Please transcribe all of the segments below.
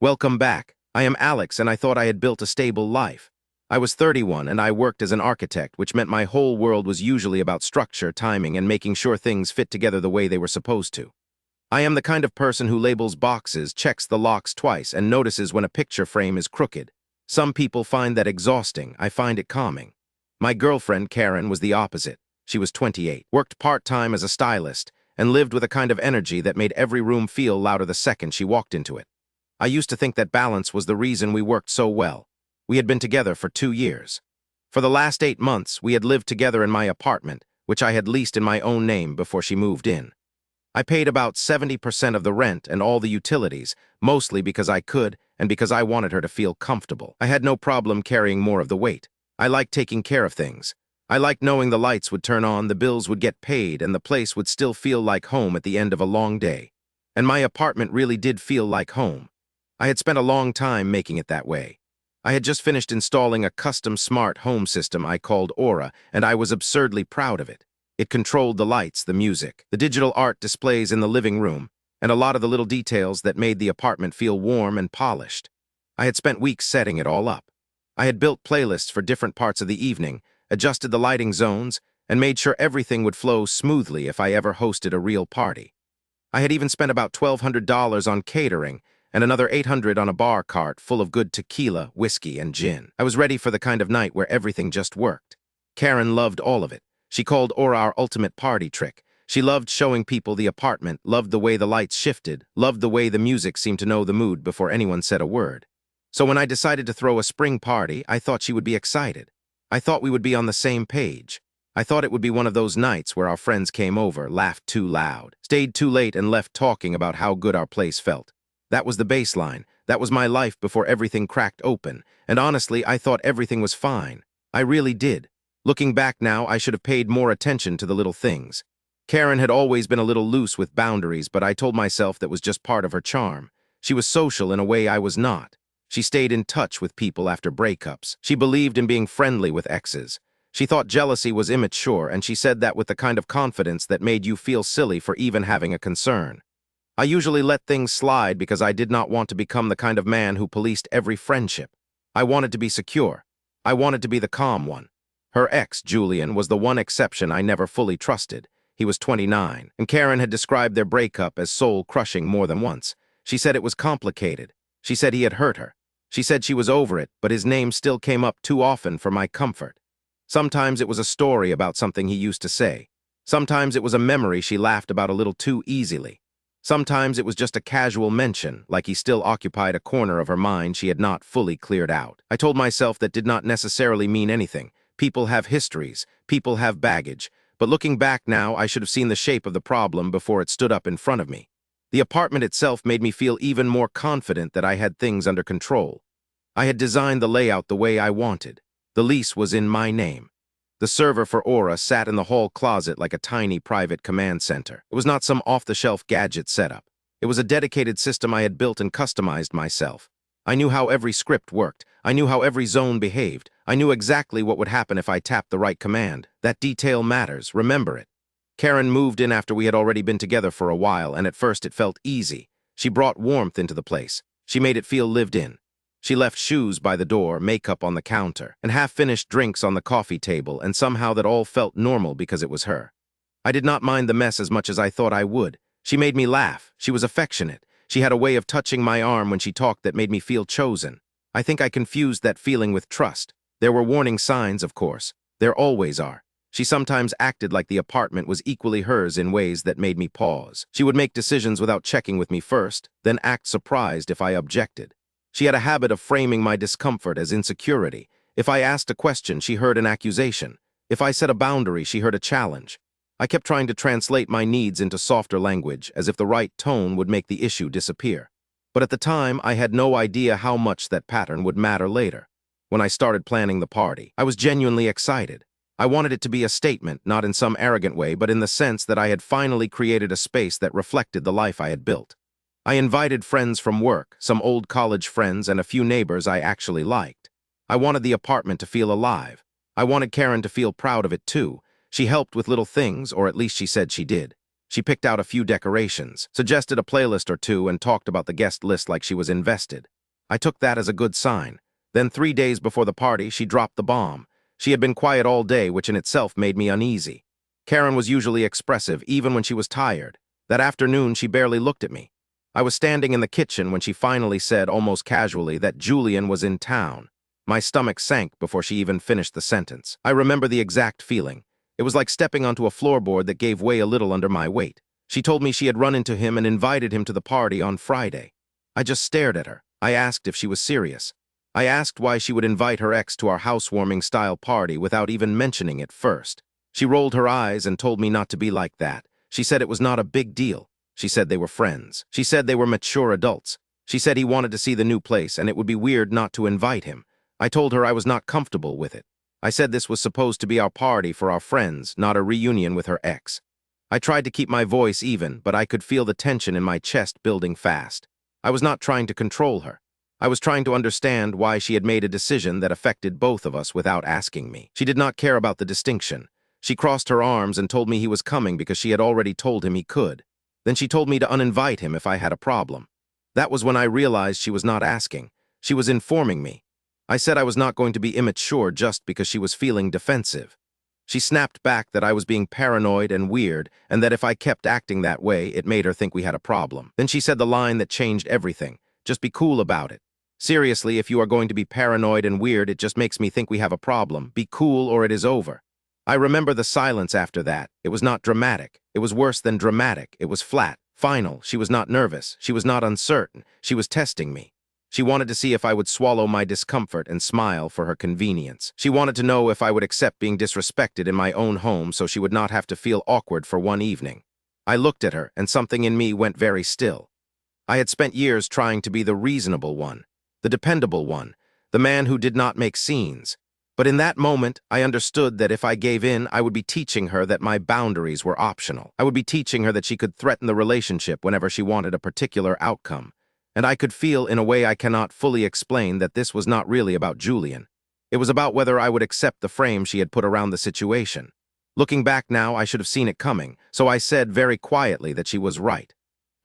Welcome back. I am Alex, and I thought I had built a stable life. I was 31, and I worked as an architect, which meant my whole world was usually about structure, timing, and making sure things fit together the way they were supposed to. I am the kind of person who labels boxes, checks the locks twice, and notices when a picture frame is crooked. Some people find that exhausting. I find it calming. My girlfriend, Karen, was the opposite. She was 28, worked part-time as a stylist, and lived with a kind of energy that made every room feel louder the second she walked into it. I used to think that balance was the reason we worked so well. We had been together for 2 years. For the last 8 months, we had lived together in my apartment, which I had leased in my own name before she moved in. I paid about 70% of the rent and all the utilities, mostly because I could and because I wanted her to feel comfortable. I had no problem carrying more of the weight. I liked taking care of things. I liked knowing the lights would turn on, the bills would get paid, and the place would still feel like home at the end of a long day. And my apartment really did feel like home. I had spent a long time making it that way. I had just finished installing a custom smart home system I called Aura, and I was absurdly proud of it. It controlled the lights, the music, the digital art displays in the living room, and a lot of the little details that made the apartment feel warm and polished. I had spent weeks setting it all up. I had built playlists for different parts of the evening, adjusted the lighting zones, and made sure everything would flow smoothly if I ever hosted a real party. I had even spent about $1,200 on catering, and another $800 on a bar cart full of good tequila, whiskey, and gin. I was ready for the kind of night where everything just worked. Karen loved all of it. She called Aura our ultimate party trick. She loved showing people the apartment, loved the way the lights shifted, loved the way the music seemed to know the mood before anyone said a word. So when I decided to throw a spring party, I thought she would be excited. I thought we would be on the same page. I thought it would be one of those nights where our friends came over, laughed too loud, stayed too late, and left talking about how good our place felt. That was the baseline. That was my life before everything cracked open. And honestly, I thought everything was fine. I really did. Looking back now, I should have paid more attention to the little things. Karen had always been a little loose with boundaries, but I told myself that was just part of her charm. She was social in a way I was not. She stayed in touch with people after breakups. She believed in being friendly with exes. She thought jealousy was immature, and she said that with the kind of confidence that made you feel silly for even having a concern. I usually let things slide because I did not want to become the kind of man who policed every friendship. I wanted to be secure. I wanted to be the calm one. Her ex, Julian, was the one exception I never fully trusted. He was 29, and Karen had described their breakup as soul-crushing more than once. She said it was complicated. She said he had hurt her. She said she was over it, but his name still came up too often for my comfort. Sometimes it was a story about something he used to say. Sometimes it was a memory she laughed about a little too easily. Sometimes it was just a casual mention, like he still occupied a corner of her mind she had not fully cleared out. I told myself that did not necessarily mean anything. People have histories, people have baggage, but looking back now, I should have seen the shape of the problem before it stood up in front of me. The apartment itself made me feel even more confident that I had things under control. I had designed the layout the way I wanted. The lease was in my name. The server for Aura sat in the hall closet like a tiny private command center. It was not some off-the-shelf gadget setup. It was a dedicated system I had built and customized myself. I knew how every script worked. I knew how every zone behaved. I knew exactly what would happen if I tapped the right command. That detail matters. Remember it. Karen moved in after we had already been together for a while, and at first it felt easy. She brought warmth into the place. She made it feel lived in. She left shoes by the door, makeup on the counter, and half-finished drinks on the coffee table, and somehow that all felt normal because it was her. I did not mind the mess as much as I thought I would. She made me laugh. She was affectionate. She had a way of touching my arm when she talked that made me feel chosen. I think I confused that feeling with trust. There were warning signs, of course. There always are. She sometimes acted like the apartment was equally hers in ways that made me pause. She would make decisions without checking with me first, then act surprised if I objected. She had a habit of framing my discomfort as insecurity. If I asked a question, she heard an accusation. If I set a boundary, she heard a challenge. I kept trying to translate my needs into softer language, as if the right tone would make the issue disappear. But at the time, I had no idea how much that pattern would matter later. When I started planning the party, I was genuinely excited. I wanted it to be a statement, not in some arrogant way, but in the sense that I had finally created a space that reflected the life I had built. I invited friends from work, some old college friends, and a few neighbors I actually liked. I wanted the apartment to feel alive. I wanted Karen to feel proud of it too. She helped with little things, or at least she said she did. She picked out a few decorations, suggested a playlist or two, and talked about the guest list like she was invested. I took that as a good sign. Then 3 days before the party, she dropped the bomb. She had been quiet all day, which in itself made me uneasy. Karen was usually expressive, even when she was tired. That afternoon, she barely looked at me. I was standing in the kitchen when she finally said, almost casually, that Julian was in town. My stomach sank before she even finished the sentence. I remember the exact feeling. It was like stepping onto a floorboard that gave way a little under my weight. She told me she had run into him and invited him to the party on Friday. I just stared at her. I asked if she was serious. I asked why she would invite her ex to our housewarming-style party without even mentioning it first. She rolled her eyes and told me not to be like that. She said it was not a big deal. She said they were friends. She said they were mature adults. She said he wanted to see the new place and it would be weird not to invite him. I told her I was not comfortable with it. I said this was supposed to be our party for our friends, not a reunion with her ex. I tried to keep my voice even, but I could feel the tension in my chest building fast. I was not trying to control her. I was trying to understand why she had made a decision that affected both of us without asking me. She did not care about the distinction. She crossed her arms and told me he was coming because she had already told him he could. Then she told me to uninvite him if I had a problem. That was when I realized she was not asking. She was informing me. I said I was not going to be immature just because she was feeling defensive. She snapped back that I was being paranoid and weird, and that if I kept acting that way, it made her think we had a problem. Then she said the line that changed everything. Just be cool about it. Seriously, if you are going to be paranoid and weird, it just makes me think we have a problem. Be cool or it is over. I remember the silence after that. It was not dramatic. It was worse than dramatic. It was flat, final. She was not nervous. She was not uncertain. She was testing me. She wanted to see if I would swallow my discomfort and smile for her convenience. She wanted to know if I would accept being disrespected in my own home so she would not have to feel awkward for one evening. I looked at her, and something in me went very still. I had spent years trying to be the reasonable one, the dependable one, the man who did not make scenes. But in that moment, I understood that if I gave in, I would be teaching her that my boundaries were optional. I would be teaching her that she could threaten the relationship whenever she wanted a particular outcome. And I could feel, in a way I cannot fully explain, that this was not really about Julian. It was about whether I would accept the frame she had put around the situation. Looking back now, I should have seen it coming, so I said very quietly that she was right.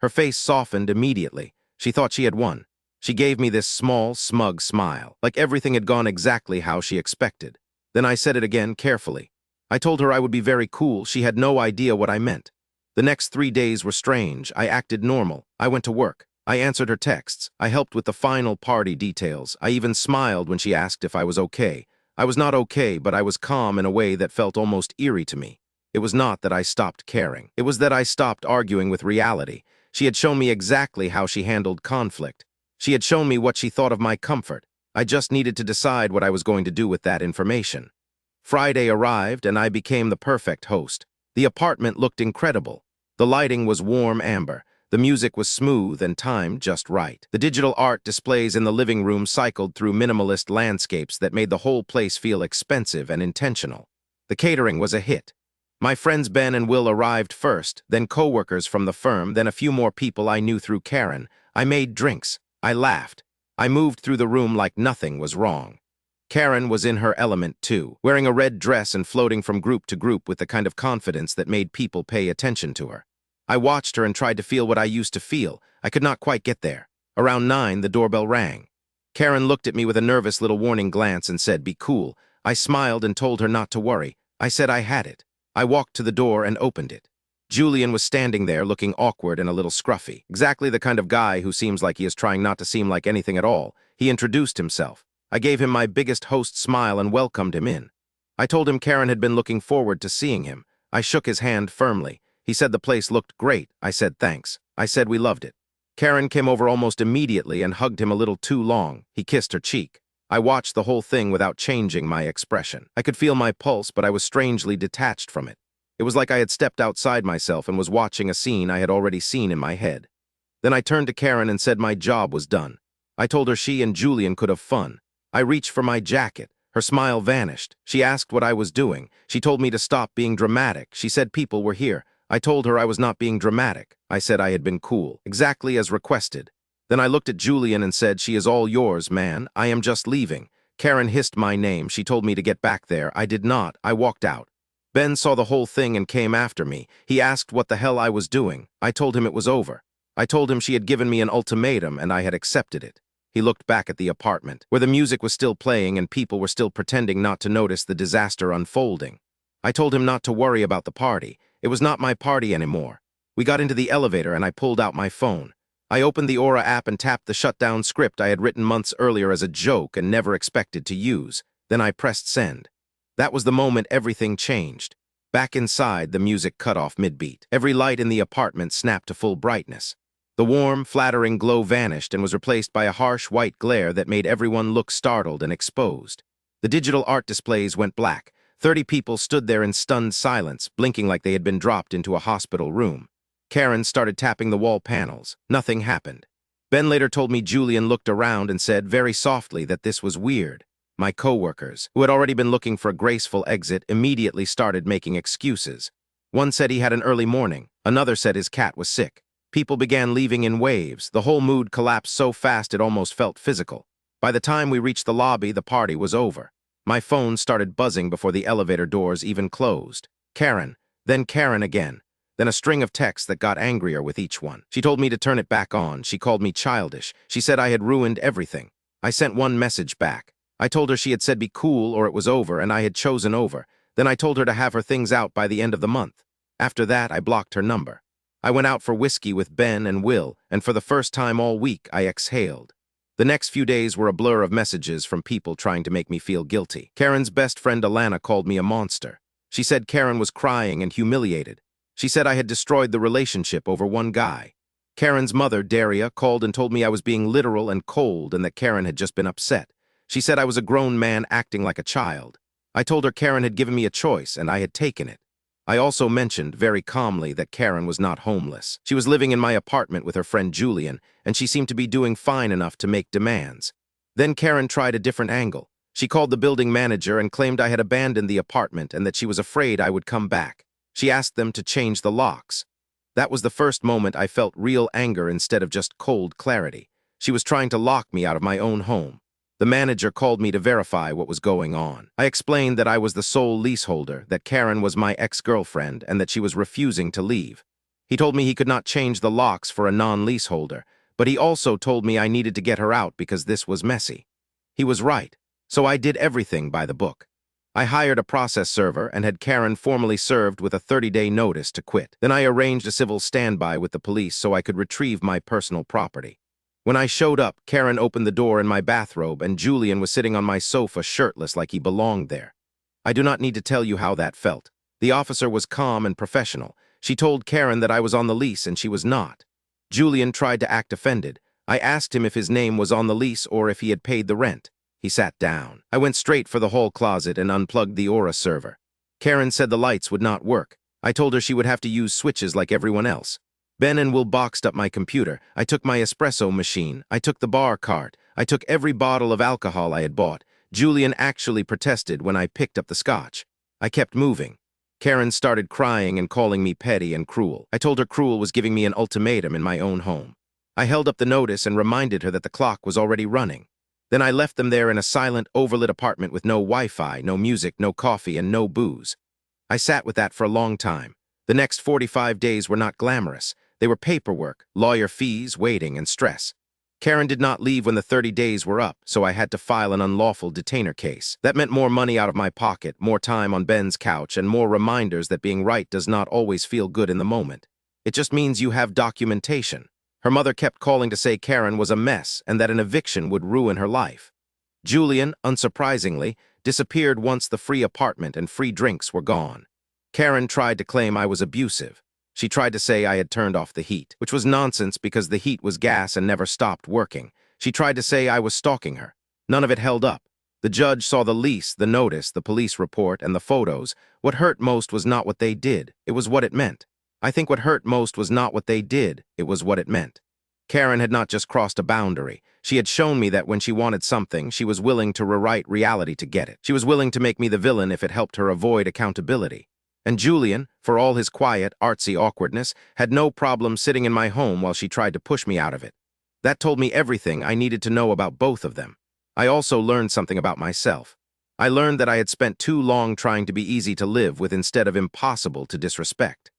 Her face softened immediately. She thought she had won. She gave me this small, smug smile, like everything had gone exactly how she expected. Then I said it again carefully. I told her I would be very cool. She had no idea what I meant. The next 3 days were strange. I acted normal. I went to work. I answered her texts. I helped with the final party details. I even smiled when she asked if I was okay. I was not okay, but I was calm in a way that felt almost eerie to me. It was not that I stopped caring. It was that I stopped arguing with reality. She had shown me exactly how she handled conflict. She had shown me what she thought of my comfort. I just needed to decide what I was going to do with that information. Friday arrived, and I became the perfect host. The apartment looked incredible. The lighting was warm amber. The music was smooth and timed just right. The digital art displays in the living room cycled through minimalist landscapes that made the whole place feel expensive and intentional. The catering was a hit. My friends Ben and Will arrived first, then coworkers from the firm, then a few more people I knew through Karen. I made drinks. I laughed. I moved through the room like nothing was wrong. Karen was in her element too, wearing a red dress and floating from group to group with the kind of confidence that made people pay attention to her. I watched her and tried to feel what I used to feel. I could not quite get there. Around 9, the doorbell rang. Karen looked at me with a nervous little warning glance and said, "Be cool." I smiled and told her not to worry. I said I had it. I walked to the door and opened it. Julian was standing there looking awkward and a little scruffy. Exactly the kind of guy who seems like he is trying not to seem like anything at all. He introduced himself. I gave him my biggest host smile and welcomed him in. I told him Karen had been looking forward to seeing him. I shook his hand firmly. He said the place looked great. I said thanks. I said we loved it. Karen came over almost immediately and hugged him a little too long. He kissed her cheek. I watched the whole thing without changing my expression. I could feel my pulse, but I was strangely detached from it. It was like I had stepped outside myself and was watching a scene I had already seen in my head. Then I turned to Karen and said my job was done. I told her she and Julian could have fun. I reached for my jacket. Her smile vanished. She asked what I was doing. She told me to stop being dramatic. She said people were here. I told her I was not being dramatic. I said I had been cool, exactly as requested. Then I looked at Julian and said, "She is all yours, man. I am just leaving." Karen hissed my name. She told me to get back there. I did not. I walked out. Ben saw the whole thing and came after me. He asked what the hell I was doing. I told him it was over. I told him she had given me an ultimatum and I had accepted it. He looked back at the apartment, where the music was still playing and people were still pretending not to notice the disaster unfolding. I told him not to worry about the party. It was not my party anymore. We got into the elevator and I pulled out my phone. I opened the Aura app and tapped the shutdown script I had written months earlier as a joke and never expected to use. Then I pressed send. That was the moment everything changed. Back inside, the music cut off mid-beat. Every light in the apartment snapped to full brightness. The warm, flattering glow vanished and was replaced by a harsh white glare that made everyone look startled and exposed. The digital art displays went black. 30 people stood there in stunned silence, blinking like they had been dropped into a hospital room. Karen started tapping the wall panels. Nothing happened. Ben later told me Julian looked around and said very softly that this was weird. My co-workers, who had already been looking for a graceful exit, immediately started making excuses. One said he had an early morning. Another said his cat was sick. People began leaving in waves. The whole mood collapsed so fast it almost felt physical. By the time we reached the lobby, the party was over. My phone started buzzing before the elevator doors even closed. Karen, then Karen again. Then a string of texts that got angrier with each one. She told me to turn it back on. She called me childish. She said I had ruined everything. I sent one message back. I told her she had said be cool or it was over, and I had chosen over. Then I told her to have her things out by the end of the month. After that, I blocked her number. I went out for whiskey with Ben and Will, and for the first time all week, I exhaled. The next few days were a blur of messages from people trying to make me feel guilty. Karen's best friend Alana called me a monster. She said Karen was crying and humiliated. She said I had destroyed the relationship over one guy. Karen's mother, Daria, called and told me I was being literal and cold and that Karen had just been upset. She said I was a grown man acting like a child. I told her Karen had given me a choice and I had taken it. I also mentioned, very calmly, that Karen was not homeless. She was living in my apartment with her friend Julian, and she seemed to be doing fine enough to make demands. Then Karen tried a different angle. She called the building manager and claimed I had abandoned the apartment and that she was afraid I would come back. She asked them to change the locks. That was the first moment I felt real anger instead of just cold clarity. She was trying to lock me out of my own home. The manager called me to verify what was going on. I explained that I was the sole leaseholder, that Karen was my ex-girlfriend, and that she was refusing to leave. He told me he could not change the locks for a non-leaseholder, but he also told me I needed to get her out because this was messy. He was right, so I did everything by the book. I hired a process server and had Karen formally served with a 30-day notice to quit. Then I arranged a civil standby with the police so I could retrieve my personal property. When I showed up, Karen opened the door in my bathrobe and Julian was sitting on my sofa shirtless like he belonged there. I do not need to tell you how that felt. The officer was calm and professional. She told Karen that I was on the lease and she was not. Julian tried to act offended. I asked him if his name was on the lease or if he had paid the rent. He sat down. I went straight for the hall closet and unplugged the Aura server. Karen said the lights would not work. I told her she would have to use switches like everyone else. Ben and Will boxed up my computer. I took my espresso machine. I took the bar cart. I took every bottle of alcohol I had bought. Julian actually protested when I picked up the scotch. I kept moving. Karen started crying and calling me petty and cruel. I told her cruel was giving me an ultimatum in my own home. I held up the notice and reminded her that the clock was already running. Then I left them there in a silent, overlit apartment with no Wi-Fi, no music, no coffee, and no booze. I sat with that for a long time. The next 45 days were not glamorous. They were paperwork, lawyer fees, waiting, and stress. Karen did not leave when the 30 days were up, so I had to file an unlawful detainer case. That meant more money out of my pocket, more time on Ben's couch, and more reminders that being right does not always feel good in the moment. It just means you have documentation. Her mother kept calling to say Karen was a mess and that an eviction would ruin her life. Julian, unsurprisingly, disappeared once the free apartment and free drinks were gone. Karen tried to claim I was abusive. She tried to say I had turned off the heat, which was nonsense because the heat was gas and never stopped working. She tried to say I was stalking her. None of it held up. The judge saw the lease, the notice, the police report, and the photos. What hurt most was not what they did. It was what it meant. I think what hurt most was not what they did. It was what it meant. Karen had not just crossed a boundary. She had shown me that when she wanted something, she was willing to rewrite reality to get it. She was willing to make me the villain if it helped her avoid accountability. And Julian, for all his quiet, artsy awkwardness, had no problem sitting in my home while she tried to push me out of it. That told me everything I needed to know about both of them. I also learned something about myself. I learned that I had spent too long trying to be easy to live with instead of impossible to disrespect.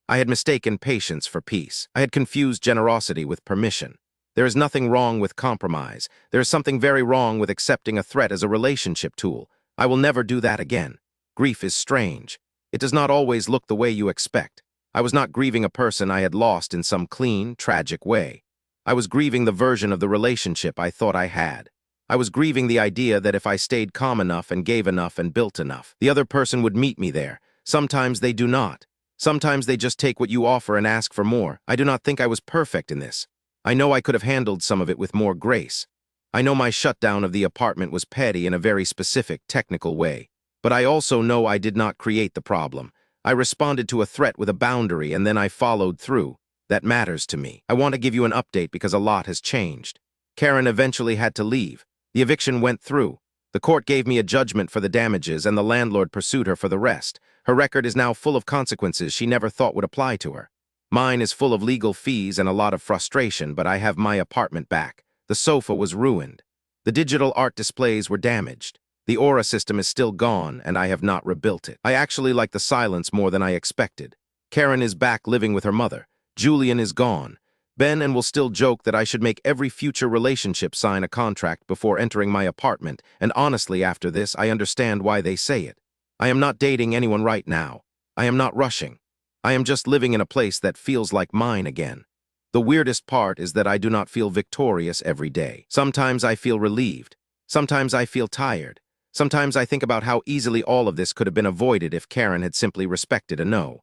I had mistaken patience for peace. I had confused generosity with permission. There is nothing wrong with compromise. There is something very wrong with accepting a threat as a relationship tool. I will never do that again. Grief is strange. It does not always look the way you expect. I was not grieving a person I had lost in some clean, tragic way. I was grieving the version of the relationship I thought I had. I was grieving the idea that if I stayed calm enough and gave enough and built enough, the other person would meet me there. Sometimes they do not. Sometimes they just take what you offer and ask for more. I do not think I was perfect in this. I know I could have handled some of it with more grace. I know my shutdown of the apartment was petty in a very specific, technical way. But I also know I did not create the problem. I responded to a threat with a boundary and then I followed through. That matters to me. I want to give you an update because a lot has changed. Karen eventually had to leave. The eviction went through. The court gave me a judgment for the damages and the landlord pursued her for the rest. Her record is now full of consequences she never thought would apply to her. Mine is full of legal fees and a lot of frustration, but I have my apartment back. The sofa was ruined. The digital art displays were damaged. The Aura system is still gone, and I have not rebuilt it. I actually like the silence more than I expected. Karen is back living with her mother. Julian is gone. Ben and will still joke that I should make every future relationship sign a contract before entering my apartment, and honestly, after this, I understand why they say it. I am not dating anyone right now. I am not rushing. I am just living in a place that feels like mine again. The weirdest part is that I do not feel victorious every day. Sometimes I feel relieved. Sometimes I feel tired. Sometimes I think about how easily all of this could have been avoided if Karen had simply respected a no.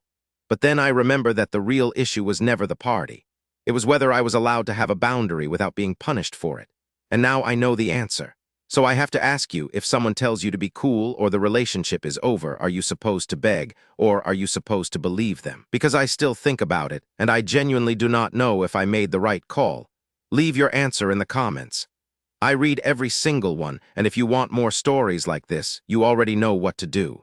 But then I remember that the real issue was never the party. It was whether I was allowed to have a boundary without being punished for it. And now I know the answer. So I have to ask you, if someone tells you to be cool or the relationship is over, are you supposed to beg, or are you supposed to believe them? Because I still think about it, and I genuinely do not know if I made the right call. Leave your answer in the comments. I read every single one, and if you want more stories like this, you already know what to do.